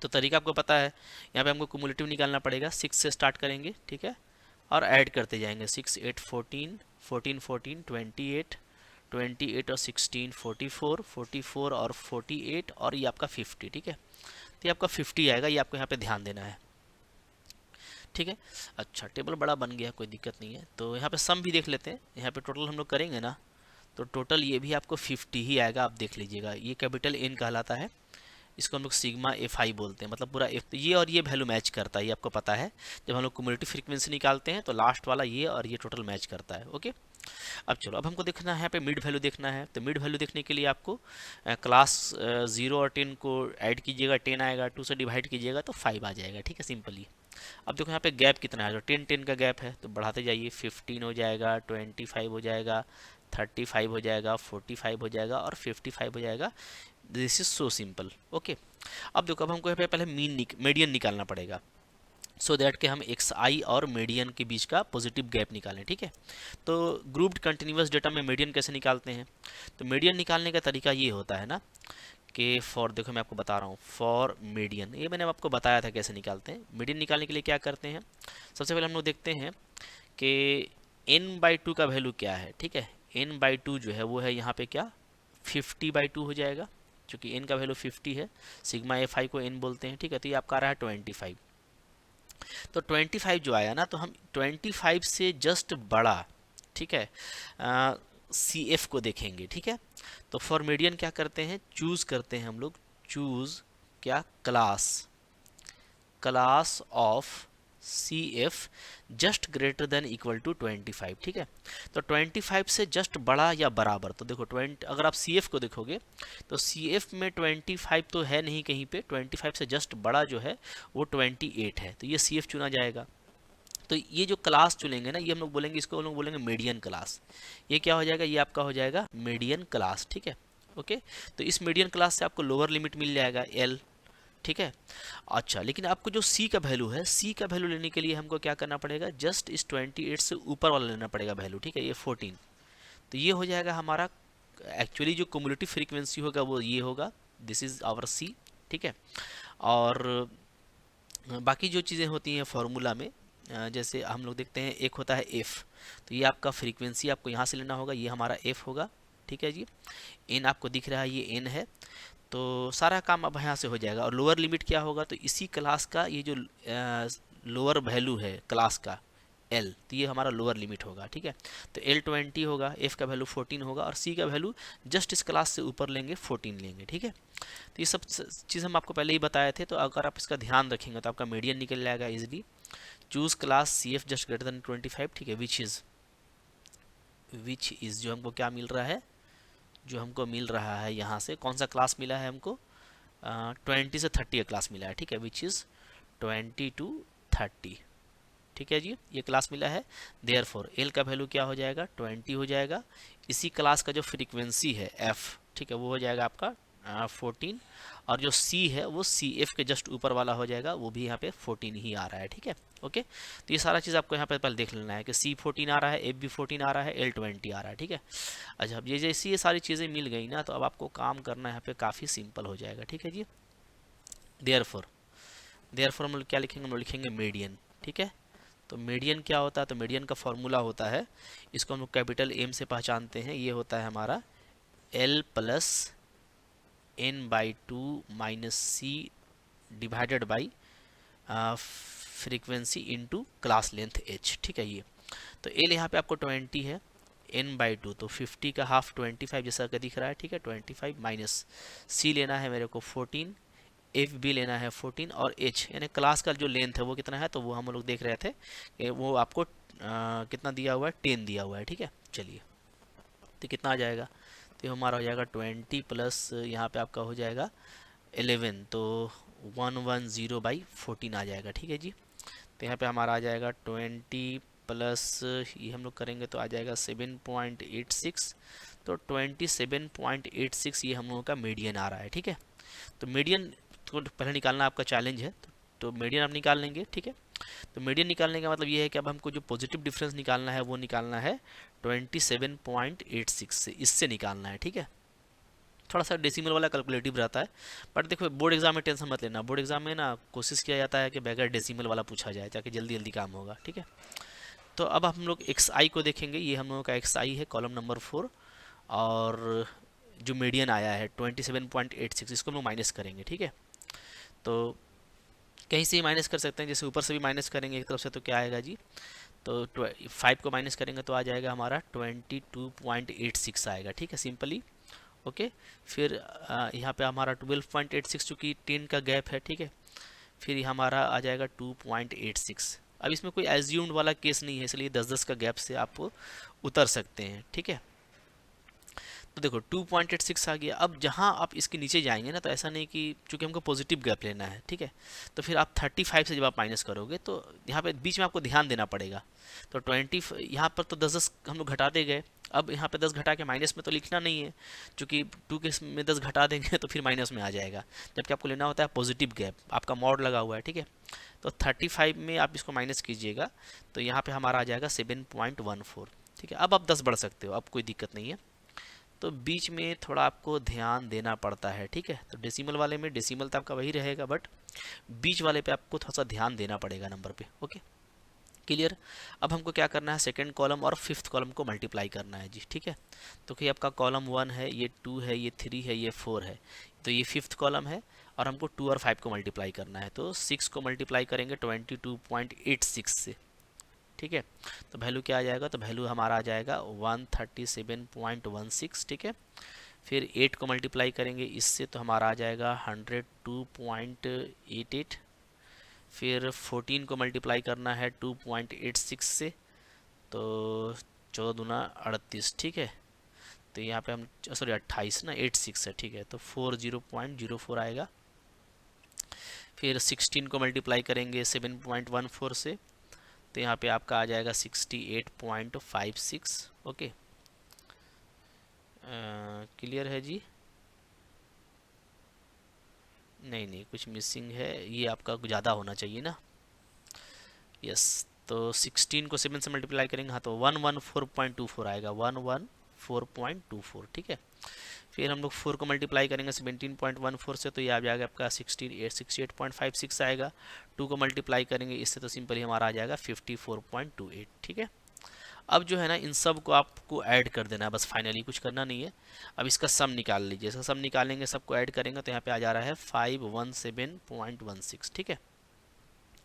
तो तरीका आपको पता है, यहाँ पे हमको क्युमुलेटिव निकालना पड़ेगा, 6 से स्टार्ट करेंगे, ठीक है, और ऐड करते जाएंगे, 6 8 14 14 14 28 28 और 16 44 44 और 48 और ये आपका 50, ठीक है। तो ये आपका 50 आएगा, ये आपको यहाँ पे ध्यान देना है, ठीक है। अच्छा, टेबल बड़ा बन गया, कोई दिक्कत नहीं है। तो यहाँ पे सम भी देख लेते हैं, यहाँ पे टोटल हम लोग करेंगे ना, तो टोटल ये भी आपको 50 ही आएगा, आप देख लीजिएगा। ये कैपिटल एन कहलाता है, इसको हम लोग सिग्मा एफ आई बोलते हैं, मतलब पूरा एफ। तो ये और ये वैल्यू मैच करता है, ये आपको पता है। जब हम लोग क्युमुलेटिव फ्रीक्वेंसी निकालते हैं तो लास्ट वाला ये और ये टोटल मैच करता है। ओके, अब चलो, अब हमको देखना है यहाँ पे मिड वैल्यू देखना है। तो मिड वैल्यू देखने के लिए आपको क्लास 0 और 10 को ऐड कीजिएगा, 10 आएगा, 2 से डिवाइड कीजिएगा तो 5 आ जाएगा, ठीक है, सिंपली। अब देखो यहाँ पे गैप कितना है, जो 10 का गैप है, तो बढ़ाते जाइए, 15 हो जाएगा, 25 हो जाएगा, 35 हो जाएगा, 45 हो जाएगा और 55 हो जाएगा। This is so simple. Okay, अब देखो, अब हमको यहाँ पे पहले मीडियन निकालना पड़ेगा, सो दैट कि हम एक्स आई और मीडियन के बीच का पॉजिटिव गैप निकालें, ठीक है। तो ग्रुप्ड कंटिन्यूअस डेटा में मीडियन कैसे निकालते हैं? तो मीडियन निकालने का तरीका ये होता है ना कि फॉर, देखो मैं आपको बता रहा हूँ, फॉर मीडियन, ये मैंने आपको बताया था कैसे निकालते हैं। मीडियन निकालने के लिए क्या करते हैं, सबसे पहले हम लोग देखते हैं कि n/2 का वैल्यू क्या है, ठीक है। n/2 जो है वो है यहाँ पे क्या, 50/2 हो जाएगा, क्योंकि n का वैल्यू 50 है, सिग्मा एफ आई को n बोलते हैं, ठीक है। तो ये आपका आ रहा है 25। तो 25 जो आया ना, तो हम 25 से जस्ट बड़ा, ठीक है, सी एफ को देखेंगे, ठीक है। तो फॉर मीडियन क्या करते हैं, चूज करते हैं हम लोग, चूज क्या, class of C F just greater than equal to 25, ठीक है। तो 25 से जस्ट बड़ा या बराबर, तो देखो 20, अगर आप सी एफ को देखोगे तो सी एफ में 25 तो है नहीं कहीं पे, 25 से जस्ट बड़ा जो है वो 28 है, तो ये सी एफ चुना जाएगा। तो ये जो क्लास चुनेंगे ना, ये हम लोग बोलेंगे, इसको हम लोग बोलेंगे मीडियन क्लास। ये क्या हो जाएगा, ये आपका हो जाएगा मीडियन क्लास, ठीक है। ओके, तो इस मीडियन क्लास से आपको लोअर लिमिट मिल जाएगा एल, ठीक है। अच्छा, लेकिन आपको जो सी का वैल्यू है, सी का वैल्यू लेने के लिए हमको क्या करना पड़ेगा, जस्ट इस 28 से ऊपर वाला लेना पड़ेगा वैल्यू, ठीक है, ये 14। तो ये हो जाएगा हमारा, एक्चुअली जो क्युमुलेटिव फ्रीक्वेंसी होगा वो ये होगा, दिस इज आवर सी, ठीक है। और बाकी जो चीज़ें होती हैं फार्मूला में, जैसे हम लोग देखते हैं, एक होता है एफ, तो ये आपका फ्रीक्वेंसी आपको यहाँ से लेना होगा, ये हमारा एफ होगा, ठीक है जी। एन आपको दिख रहा है, ये एन है, तो सारा काम अब यहाँ से हो जाएगा। और लोअर लिमिट क्या होगा, तो इसी क्लास का ये जो लोअर वैल्यू है क्लास का एल, तो ये हमारा लोअर लिमिट होगा, ठीक है। तो एल 20 होगा, एफ का वैल्यू 14 होगा और सी का वैल्यू जस्ट इस क्लास से ऊपर लेंगे, 14 लेंगे, ठीक है। तो ये सब चीज़ हम आपको पहले ही बताए थे, तो अगर आप इसका ध्यान रखेंगे तो आपका मीडियन निकल जाएगा easily. Choose class C F just greater than 25, ठीक है, विच इज जो हमको क्या मिल रहा है, जो हमको मिल रहा है यहाँ से, कौन सा क्लास मिला है हमको, 20 से 30 का क्लास मिला है, ठीक है, विच इज़ 20 to 30, ठीक है जी, ये क्लास मिला है। देयरफॉर एल का वैल्यू क्या हो जाएगा, 20 हो जाएगा। इसी क्लास का जो फ्रीक्वेंसी है एफ, ठीक है, वो हो जाएगा आपका 14, और जो सी है वो सी एफ के जस्ट ऊपर वाला हो जाएगा, वो भी यहाँ पे 14 ही आ रहा है, ठीक है। ओके, तो ये सारा चीज़ आपको यहाँ पे पहले देख लेना है कि सी 14 आ रहा है, एफ भी 14 आ रहा है, एल 20 आ रहा है, ठीक है। अच्छा, अब ये जैसी ये सारी चीज़ें मिल गई ना, तो अब आपको काम करना यहाँ पे काफ़ी सिंपल हो जाएगा, ठीक है जी। देयरफॉर हम लोग क्या लिखेंगे, हम लोग लिखेंगे मीडियन, ठीक है। तो मीडियन क्या होता है, तो मीडियन का फॉर्मूला होता है, इसको हम लोग कैपिटल एम से पहचानते हैं, ये होता है हमारा L plus n/2 minus C divided by frequency into class length h, ठीक है। ये तो एल यहाँ पे आपको 20 है, n/2 तो 50 का हाफ 25 जैसा का दिख रहा है, ठीक है, 25 माइनस सी लेना है मेरे को 14, एफ भी लेना है 14, और एच यानी क्लास का जो लेंथ है वो कितना है, तो वो हम लोग देख रहे थे कि वो आपको कितना दिया हुआ है, 10 दिया हुआ है, ठीक है। चलिए, तो कितना आ जाएगा, तो हमारा हो जाएगा 20 प्लस यहाँ पे आपका हो जाएगा 11, तो 110/14 आ जाएगा, ठीक है जी। तो यहाँ पे हमारा आ जाएगा 20 प्लस ये हम लोग करेंगे तो आ जाएगा 7.86, तो 27.86 ये हम लोगों का मीडियन आ रहा है, ठीक है। तो मीडियन तो पहले निकालना आपका चैलेंज है, तो मीडियन आप निकाल लेंगे, ठीक है। तो मीडियन निकालने का मतलब ये है कि अब हमको जो पॉजिटिव डिफरेंस निकालना है वो निकालना है 27.86 से, इससे निकालना है, ठीक है। थोड़ा सा डेसिमल वाला कैलकुलेटिव रहता है, बट देखो बोर्ड एग्जाम में टेंशन मत लेना, बोर्ड एग्जाम में ना कोशिश किया जाता है कि बगैर डेसिमल वाला पूछा जाए ताकि जल्दी जल्दी काम होगा, ठीक है। तो अब हम लोग एक्स आई को देखेंगे, ये हम लोगों का एक्स आई है, कॉलम नंबर 4, और जो मीडियन आया है 27.86, इसको हम लोग माइनस करेंगे, ठीक है। तो कहीं से ही माइनस कर सकते हैं, जैसे ऊपर से भी माइनस करेंगे एक तरफ से तो क्या आएगा जी, तो 5 को माइनस करेंगे तो आ जाएगा हमारा 22.86 आएगा, ठीक है, सिंपली। ओके, फिर यहाँ पे हमारा 12.86 चूँकि 10 का गैप है, ठीक है, फिर हमारा आ जाएगा 2.86। अब इसमें कोई एज्यूम्ड वाला केस नहीं है, इसलिए 10-10 का गैप से आप उतर सकते हैं, ठीक है। तो देखो 2.86 आ गया। अब जहाँ आप इसके नीचे जाएंगे ना, तो ऐसा नहीं कि चूंकि हमको पॉजिटिव गैप लेना है, ठीक है, तो फिर आप 35 से जब आप माइनस करोगे तो यहाँ पे बीच में आपको ध्यान देना पड़ेगा। तो 20 यहाँ पर तो 10-10 हम लोग घटाते गए, अब यहाँ पे 10 घटा के माइनस में तो लिखना नहीं है, क्योंकि 2 के में 10 घटा देंगे तो फिर माइनस में आ जाएगा, जबकि आपको लेना होता है पॉजिटिव गैप, आपका मॉड लगा हुआ है, ठीक है। तो 35 में आप इसको माइनस कीजिएगा तो यहाँ पे हमारा आ जाएगा 7.14, ठीक है। अब आप 10 बढ़ सकते हो, अब कोई दिक्कत नहीं है। तो बीच में थोड़ा आपको ध्यान देना पड़ता है, ठीक है। तो डेसिमल वाले में डेसिमल तो आपका वही रहेगा, बट बीच वाले पे आपको थोड़ा सा ध्यान देना पड़ेगा नंबर पे। Okay, clear. अब हमको क्या करना है, सेकंड कॉलम और फिफ्थ कॉलम को मल्टीप्लाई करना है जी, ठीक है। तो कि आपका कॉलम 1 है, ये 2 है, ये 3 है, ये 4 है, तो ये फिफ्थ कॉलम है और हमको 2 और 5 को मल्टीप्लाई करना है। तो 6 को मल्टीप्लाई करेंगे 22.86 से, ठीक है। तो वैल्यू क्या आ जाएगा, तो वैल्यू हमारा आ जाएगा 137.16, ठीक है। फिर 8 को मल्टीप्लाई करेंगे इससे तो हमारा आ जाएगा 102.88। फिर 14 को मल्टीप्लाई करना है 2.86 से, तो 14 दूना 38, ठीक है। तो यहाँ पे हम सॉरी 28 ना 86 है, ठीक है, तो 40.04 आएगा। फिर 16 को मल्टीप्लाई करेंगे 7.14 से, तो यहाँ पे आपका आ जाएगा 68.56। ओके, क्लियर है जी? नहीं नहीं, कुछ मिसिंग है, ये आपका ज़्यादा होना चाहिए ना। यस, तो 16 को 7 से मल्टीप्लाई करेंगे, हाँ, तो 114.24 आएगा, 114.24, ठीक है। फिर हम लोग 4 को मल्टीप्लाई करेंगे 17.14 से, तो ये आ जाएगा आपका 68.56 आएगा। 2 को मल्टीप्लाई करेंगे इससे तो सिंपली हमारा आ जाएगा 54.28, ठीक है। अब जो है ना, इन सब को आपको ऐड कर देना है, बस फाइनली कुछ करना नहीं है। अब इसका सम निकाल लीजिए, इसका सम निकालेंगे, सबको ऐड करेंगे तो यहाँ पे आ जा रहा है 517.16, ठीक है,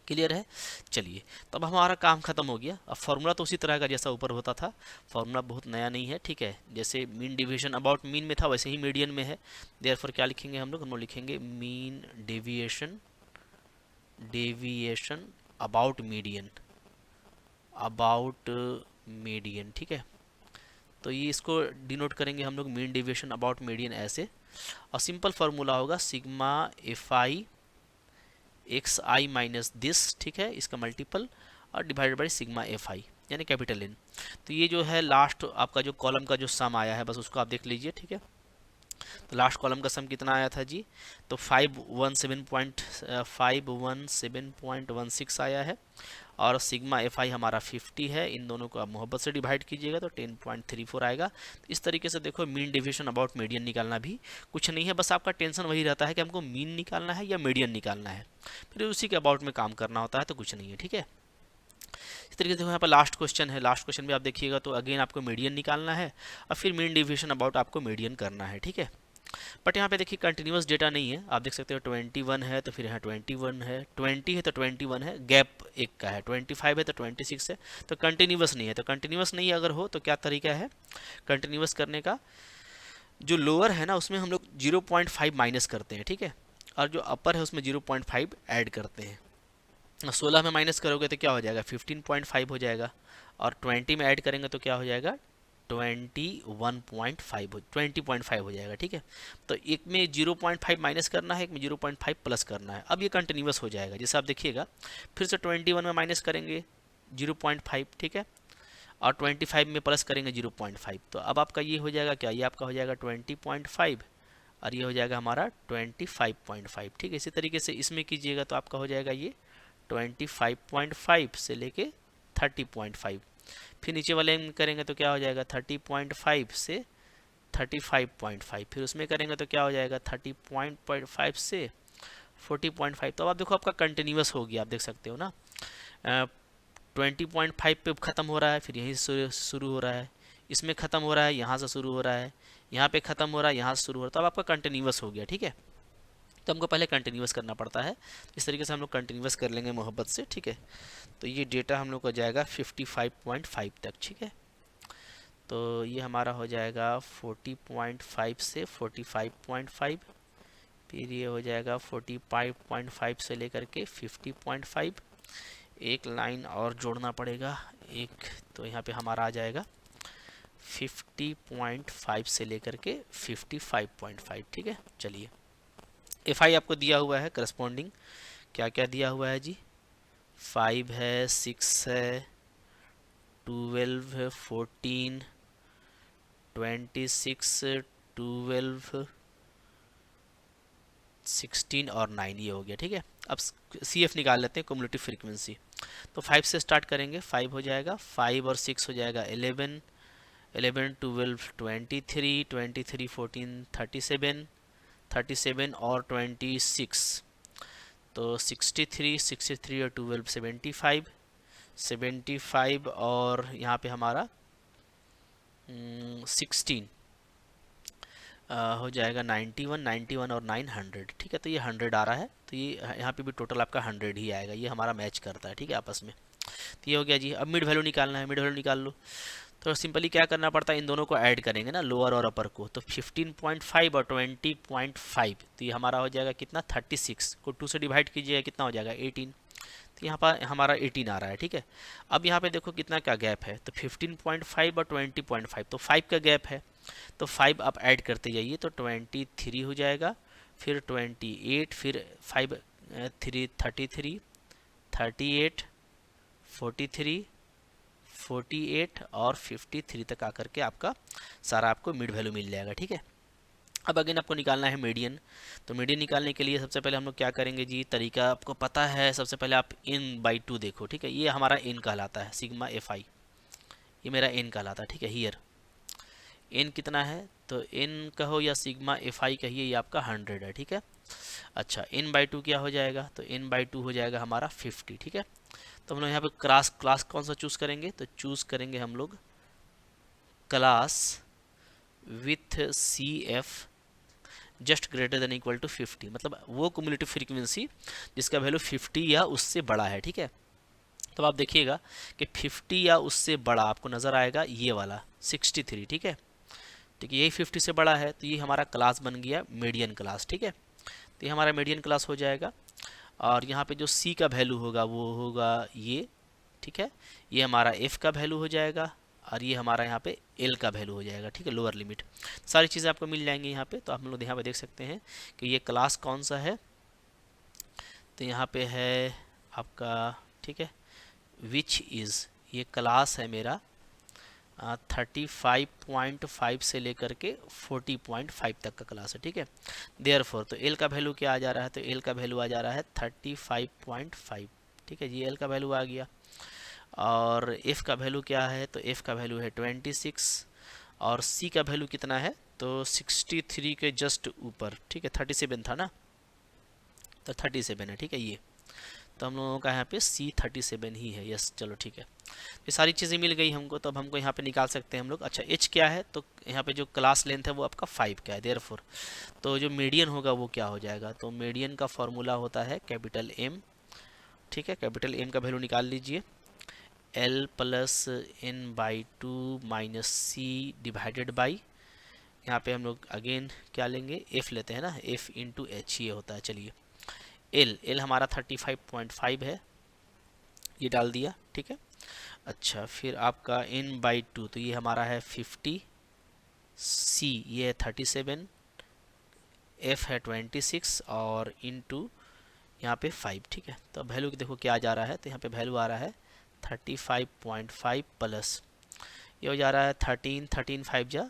क्लियर है। चलिए, तब हमारा काम खत्म हो गया। अब फॉर्मूला तो उसी तरह का जैसा ऊपर होता था, फॉर्मूला बहुत नया नहीं है, ठीक है। जैसे मीन डिविएशन अबाउट मीन में था वैसे ही मीडियन में है। देयरफॉर क्या लिखेंगे हम लोग लिखेंगे mean deviation deviation about median, ठीक है। तो ये इसको डिनोट करेंगे हम लोग मीन डेविएशन अबाउट मीडियन ऐसे, और सिंपल फार्मूला होगा sigma F I X I minus this, ठीक है, इसका मल्टीपल और डिवाइडेड बाई सिग्मा एफ आई यानी कैपिटल एन। तो ये जो है लास्ट आपका जो कॉलम का जो सम आया है, बस उसको आप देख लीजिए, ठीक है। तो लास्ट कॉलम का सम कितना आया था जी, तो 517.16 आया है, और सिग्मा एफ आई हमारा 50 है। इन दोनों को आप मोहब्बत से डिवाइड कीजिएगा तो 10.34 आएगा। तो इस तरीके से देखो, मीन डेविएशन अबाउट मीडियन निकालना भी कुछ नहीं है, बस आपका टेंशन वही रहता है कि हमको मीन निकालना है या मीडियन निकालना है, फिर उसी के अबाउट में काम करना होता है, तो कुछ नहीं है, ठीक है। इस तरीके से देखो, यहाँ पर लास्ट क्वेश्चन है, लास्ट क्वेश्चन भी आप देखिएगा तो अगेन आपको मीडियन निकालना है और फिर मीन डेविएशन अबाउट आपको मीडियन करना है, ठीक है। बट यहाँ पे देखिए कंटिन्यूस डेटा नहीं है, आप देख सकते हो 21 है तो फिर यहाँ 21 है, 20 है तो 21 है, गैप एक का है, 25 है तो 26 है, तो कंटिन्यूस नहीं है। तो कंटिन्यूस नहीं अगर हो तो क्या तरीका है कंटिन्यूस करने का, जो लोअर है ना उसमें हम लोग 0.5 माइनस करते हैं, ठीक है, और जो अपर है उसमें 0.5 ऐड करते हैं। 16 में माइनस करोगे तो क्या हो जाएगा 15.5 हो जाएगा, और 20 में ऐड करेंगे तो क्या हो जाएगा 20.5 हो जाएगा, ठीक है। तो एक में 0.5 माइनस करना है, एक में 0.5 प्लस करना है। अब ये कंटिन्यूस हो जाएगा, जैसे आप देखिएगा फिर से 21 में माइनस करेंगे 0.5, ठीक है, और 25 में प्लस करेंगे 0.5, तो अब आपका ये हो जाएगा क्या, ये आपका हो जाएगा 20.5 और ये हो जाएगा हमारा 25.5, ठीक है। इसी तरीके से इसमें कीजिएगा तो आपका हो जाएगा ये 25.5 से लेके 30.5, फिर नीचे वाले में करेंगे तो क्या हो जाएगा 30.5 से 35.5, फिर उसमें करेंगे तो क्या हो जाएगा 30.5 से 40.5। तो अब आप देखो आपका कंटिन्यूस हो गया, आप देख सकते हो ना, 20.5 पे ख़त्म हो रहा है, फिर यहीं से शुरू हो रहा है, इसमें ख़त्म हो रहा है, यहाँ से शुरू हो रहा है, यहाँ पे ख़त्म हो रहा है, यहाँ से शुरू हो रहा है, तो अब आपका कंटिन्यूस हो गया, ठीक है। तो हमको पहले कंटिन्यूस करना पड़ता है। तो इस तरीके से हम लोग कंटिन्यूस कर लेंगे मोहब्बत से, ठीक है। तो ये डेटा हम लोग को जाएगा 55.5 तक, ठीक है। तो ये हमारा हो जाएगा 40.5 से 45.5, फिर ये हो जाएगा 45.5 से लेकर के 50.5। एक लाइन और जोड़ना पड़ेगा एक, तो यहाँ पे हमारा आ जाएगा 50.5 से लेकर के 55.5, ठीक है। चलिए, एफ आई आपको दिया हुआ है करस्पॉन्डिंग, क्या क्या दिया हुआ है जी, 5 है, 6 है, 12 है, 14, 26, 12, 16 और 9, ये हो गया, ठीक है। अब सी एफ निकाल लेते हैं, क्युमुलेटिव फ्रीक्वेंसी। तो 5 से स्टार्ट करेंगे, 5 हो जाएगा, 5 और 6 हो जाएगा 11, 11, 12, 23, 23, 14, 37, 37 और 26, तो 63, 63 और 12, 75, 75 और यहाँ पे हमारा 16 हो जाएगा 91, 91 और 900, ठीक है। तो ये 100 आ रहा है, तो ये यहाँ पे भी टोटल आपका 100 ही आएगा, ये हमारा मैच करता है, ठीक है, आपस में। तो ये हो गया जी। अब मिड वैल्यू निकालना है, मिड वैल्यू निकाल लो। तो सिंपली क्या करना पड़ता है, इन दोनों को ऐड करेंगे ना, लोअर और अपर को। तो 15.5 और 20.5, तो ये हमारा हो जाएगा कितना, 36 को 2 से डिवाइड कीजिएगा, कितना हो जाएगा 18। तो यहाँ पर हमारा 18 आ रहा है, ठीक है। अब यहाँ पे देखो कितना क्या गैप है, तो 15.5 और 20.5, तो 5 का गैप है। तो 5 आप ऐड करते जाइए, तो 23 हो जाएगा, फिर 28, फिर 5 3 33, 38, 43, 48 और 53 तक आकर के आपका सारा आपको मिड वैल्यू मिल जाएगा, ठीक है। अब अगेन आपको निकालना है मीडियन। तो मीडियन निकालने के लिए सबसे पहले हम लोग क्या करेंगे जी, तरीका आपको पता है। सबसे पहले आप n/2 देखो, ठीक है। ये हमारा n कहलाता है, सिग्मा एफ आई, ये मेरा n कहलाता है, ठीक है। हियर n कितना है, तो n कहो या सिग्मा एफ आई कहिए, ये आपका 100 है, ठीक है। अच्छा, n/2 क्या हो जाएगा, तो n/2 हो जाएगा हमारा 50, ठीक है। तो हम लोग यहाँ पे क्लास कौन सा चूज़ करेंगे, तो चूज़ करेंगे हम लोग class with C F just greater than equal to 50, मतलब वो क्युमुलेटिव फ्रीक्वेंसी जिसका वैल्यू 50 या उससे बड़ा है, ठीक है। तो आप देखिएगा कि 50 या उससे बड़ा आपको नज़र आएगा ये वाला 63, ठीक है। ठीक है, यही 50 से बड़ा है, तो ये हमारा क्लास बन गया मीडियन क्लास, ठीक है। तो ये हमारा मीडियन क्लास हो जाएगा। और यहाँ पे जो सी का वैल्यू होगा वो होगा ये, ठीक है। ये हमारा एफ का वैल्यू हो जाएगा, और ये हमारा यहाँ पे एल का वैल्यू हो जाएगा, ठीक है, लोअर लिमिट। सारी चीज़ें आपको मिल जाएंगी यहाँ पे। तो आप लोग यहाँ पे देख सकते हैं कि ये क्लास कौन सा है, तो यहाँ पे है आपका, ठीक है, विच इज़, ये क्लास है मेरा 35.5 से लेकर के 40.5 तक का क्लास है, ठीक है। देयरफॉर तो एल का वैल्यू क्या आ जा रहा है, तो एल का वैल्यू आ जा रहा है 35.5, ठीक है जी, एल का वैल्यू आ गया। और एफ़ का वैल्यू क्या है, तो एफ़ का वैल्यू है 26, और सी का वैल्यू कितना है, तो 63 के जस्ट ऊपर, ठीक है, 37 था ना, तो 37 है, ठीक है। ये तो हम लोगों का यहाँ पे C37 ही है, यस, चलो ठीक है। ये सारी चीज़ें मिल गई हमको, तो अब हमको यहाँ पे निकाल सकते हैं हम लोग। अच्छा, H क्या है, तो यहाँ पे जो क्लास लेंथ है वो आपका 5 का है, देयरफॉर तो जो मीडियन होगा वो क्या हो जाएगा, तो मीडियन का फॉर्मूला होता है कैपिटल M, ठीक है। कैपिटल M का वैल्यू निकाल लीजिए, L plus n/2 minus C divided by, यहाँ पे हम लोग अगेन क्या लेंगे, F लेते हैं ना, F इंटू H ये होता है। चलिए, L हमारा 35.5 है, ये डाल दिया, ठीक है। अच्छा, फिर आपका n/2, तो ये हमारा है 50, C ये है 37, F है 26 और इंटू यहाँ पे 5, ठीक है। तो वैल्यू देखो क्या जा रहा है, तो यहाँ पे वैल्यू आ रहा है 35.5 प्लस ये हो जा रहा है 13, 13 5 जा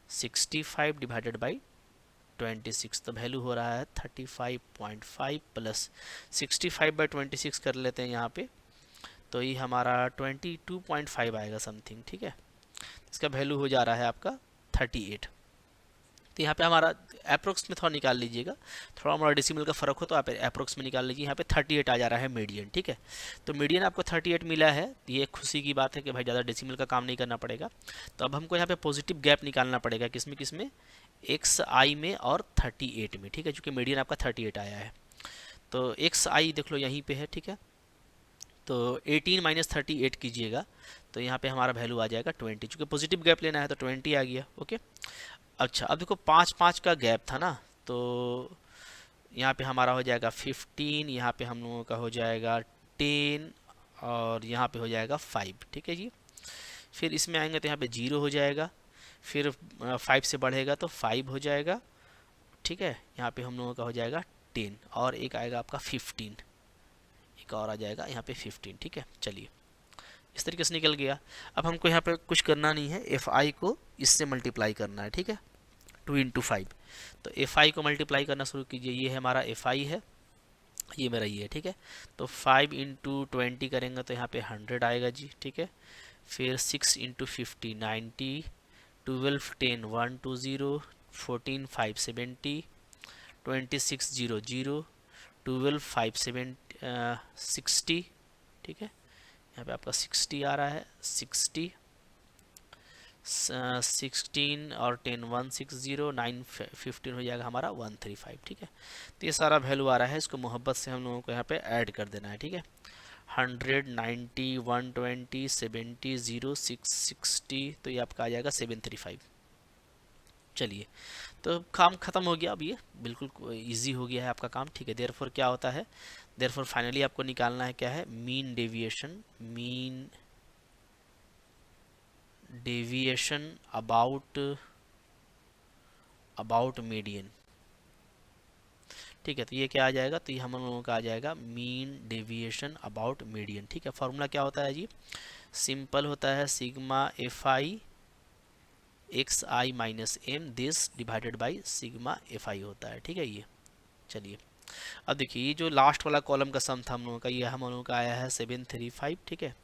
65 डिवाइडेड बाई 26, तो वैल्यू हो रहा है 35.5 प्लस 65/26 कर लेते हैं यहाँ पे, तो ये हमारा 22.5 आएगा समथिंग, ठीक है। इसका वैल्यू हो जा रहा है आपका 38। तो यहाँ पे हमारा अप्रोक्स में थोड़ा निकाल लीजिएगा, थोड़ा हमारा डेसिमल का फ़र्क हो तो आप अप्रोक्स में निकाल लीजिए। यहाँ पे 38 आ जा रहा है मीडियन, ठीक है। तो मीडियन आपको 38 मिला है, ये खुशी की बात है कि भाई ज़्यादा डेसिमल का काम नहीं करना पड़ेगा। तो अब हमको यहाँ पे पॉजिटिव गैप निकालना पड़ेगा, किसमें किसमें, एक्स आई में और 38 में, ठीक है, चूँकि मीडियन आपका 38 आया है। तो एक्स आई देख लो यहीं पे है, ठीक है। तो 18 माइनस 38 कीजिएगा तो यहाँ पे हमारा वैल्यू आ जाएगा 20, चूँकि पॉजिटिव गैप लेना है तो 20 आ गया। ओके, अच्छा अब देखो 5-5 का गैप था ना, तो यहाँ पे हमारा हो जाएगा 15, यहाँ पे हम लोगों का हो जाएगा 10 और यहाँ पे हो जाएगा 5, ठीक है जी। फिर इसमें आएंगे तो यहाँ पे 0 हो जाएगा, फिर 5 से बढ़ेगा तो 5 हो जाएगा, ठीक है। यहाँ पे हम लोगों का हो जाएगा 10 और एक आएगा आपका 15, एक और आ जाएगा यहाँ पे 15, ठीक है। चलिए इस तरीके से निकल गया। अब हमको यहाँ पे कुछ करना नहीं है, एफ आई को इससे मल्टीप्लाई करना है, ठीक है, 2 इंटू 5। तो एफ आई को मल्टीप्लाई करना शुरू कीजिए, ये है हमारा एफ आई है, ये मेरा ये है, ठीक है। तो 5 इंटू 20 करेंगे तो यहाँ पे 100 आएगा जी, ठीक है। फिर 6 इंटू 50 90, 12 10 120, 14 5 70, 26 0 0, 12 5 7 60, ठीक है। यहाँ पे आपका 60 आ रहा है, 60 16 और 10 160, 9 15 हो जाएगा हमारा 135, ठीक है। तो ये सारा वैल्यू आ रहा है, इसको मोहब्बत से हम लोगों को यहाँ पे ऐड कर देना है, ठीक है। 100 90 120 70 0 6 60, तो ये आपका आ जाएगा 735। चलिए तो काम ख़त्म हो गया, अब ये बिल्कुल इजी हो गया है आपका काम, ठीक है। देयरफॉर क्या होता है, देयरफॉर फाइनली आपको निकालना है क्या है, mean deviation, mean deviation about median, ठीक है। तो ये क्या आ जाएगा, तो ये हम लोगों का आ जाएगा मीन डेविएशन अबाउट मीडियन, ठीक है। फॉर्मूला क्या होता है जी, सिंपल होता है sigma F I X I minus M this divided by sigma F I होता है, ठीक है ये। चलिए अब देखिए ये जो लास्ट वाला कॉलम का सम था हम लोगों का, ये हम लोगों का आया है 735, ठीक है।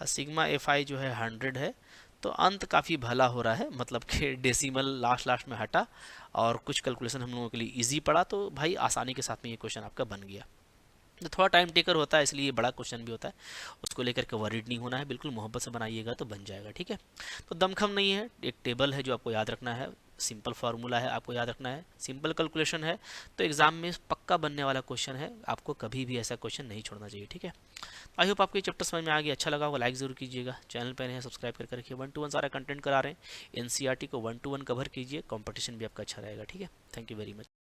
और सिग्मा एफ आई जो है 100 है, तो अंत काफ़ी भला हो रहा है, मतलब कि डेसिमल लास्ट में हटा और कुछ कैलकुलेशन हम लोगों के लिए इजी पड़ा, तो भाई आसानी के साथ में ये क्वेश्चन आपका बन गया। तो थोड़ा टाइम टेकर होता है, इसलिए बड़ा क्वेश्चन भी होता है, उसको लेकर के वरीड नहीं होना है, बिल्कुल मोहब्बत से बनाइएगा तो बन जाएगा, ठीक है। तो दमखम नहीं है, एक टेबल है जो आपको याद रखना है, सिंपल फार्मूला है आपको याद रखना है, सिंपल कैलकुलेशन है, तो एग्जाम में पक्का बनने वाला क्वेश्चन है, आपको कभी भी ऐसा क्वेश्चन नहीं छोड़ना चाहिए, ठीक है। आई होप आपको ये चैप्टर समझ में आ गया, अच्छा लगा होगा लाइक जरूर कीजिएगा, चैनल पर है सब्सक्राइब करके रखिए, 1 to 1 सारा कंटेंट करा रहे हैं, एनसीईआरटी को 1 to 1 कवर कीजिए, कंपटीशन भी आपका अच्छा रहेगा, ठीक है। Thank you very much.